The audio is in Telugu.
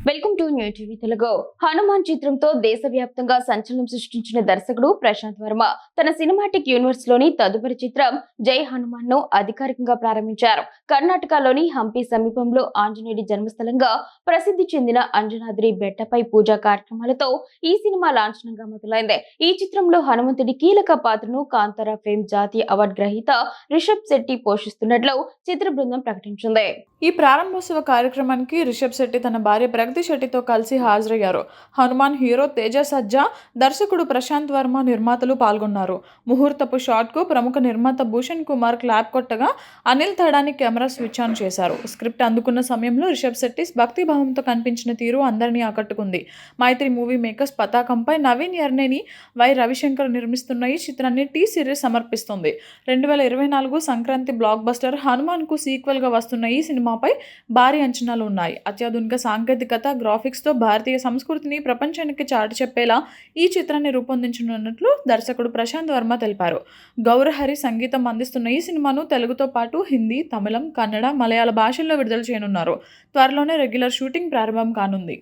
Welcome to new TV Telugu. Hanuman చిత్రంతో దేశవ్యాప్తంగా సంచలనం సృష్టించిన దర్శకుడు ప్రశాంత్ వర్మ తన సినిమాటిక్ యూనివర్స్ లోని తదుపరి చిత్రం జై హనుమాన్ ను అధికారికంగా ప్రారంభించారు. కర్ణాటకలోని హంపి సమీపంలో ఆంజనేయుడి జన్మస్థలంగా ప్రసిద్ధి చెందిన అంజనాద్రి బెట్టపై పూజా కార్యక్రమాలతో ఈ సినిమా లాంఛనంగా మొదలైంది. ఈ చిత్రంలో హనుమంతుడి కీలక పాత్రను కాంతారా ఫేమ్ జాతీయ అవార్డు గ్రహీత రిషబ్ శెట్టి పోషిస్తున్నట్లు చిత్ర బృందం ప్రకటించింది. ఈ ప్రారంభోత్సవ కార్యక్రమానికి రిషబ్ శెట్టి తన భార్య ప్రగతి శెట్టితో కలిసి హాజరయ్యారు. హనుమాన్ హీరో తేజ సజ్జా, దర్శకుడు ప్రశాంత్ వర్మ, నిర్మాతలు పాల్గొన్నారు. ముహూర్తపు షాట్ కు ప్రముఖ నిర్మాత భూషణ్ కుమార్ క్లాప్ కొట్టగా Anil Thadani camera switch on చేశారు. స్క్రిప్ట్ అందుకున్న సమయంలో రిషబ్ శెట్టి భక్తిభావంతో కనిపించిన తీరు అందరినీ ఆకట్టుకుంది. మైత్రి మూవీ మేకర్స్ పతాకంపై నవీన్ యర్నేని, వై రవిశంకర్ నిర్మిస్తున్న ఈ చిత్రాన్ని టీ సిరీస్ సమర్పిస్తుంది. 2024 సంక్రాంతి బ్లాక్ బస్టర్ హనుమాన్ కు సీక్వెల్ గా వస్తున్న ఈ సినిమాపై భారీ అంచనాలు ఉన్నాయి. అత్యాధునిక సాంకేతికత, గ్రాఫిక్స్ తో భారతీయ సంస్కృతిని ప్రపంచానికి చాటి చెప్పేలా ఈ చిత్రాన్ని రూపొందించనున్నట్లు దర్శకుడు ప్రశాంత్ వర్మ తెలిపారు. గౌరహరి సంగీతం అందిస్తున్న ఈ సినిమాను తెలుగుతో పాటు హిందీ, తమిళం, కన్నడ, మలయాళ భాషల్లో విడుదల చేయనున్నారు. త్వరలోనే రెగ్యులర్ షూటింగ్ ప్రారంభం కానుంది.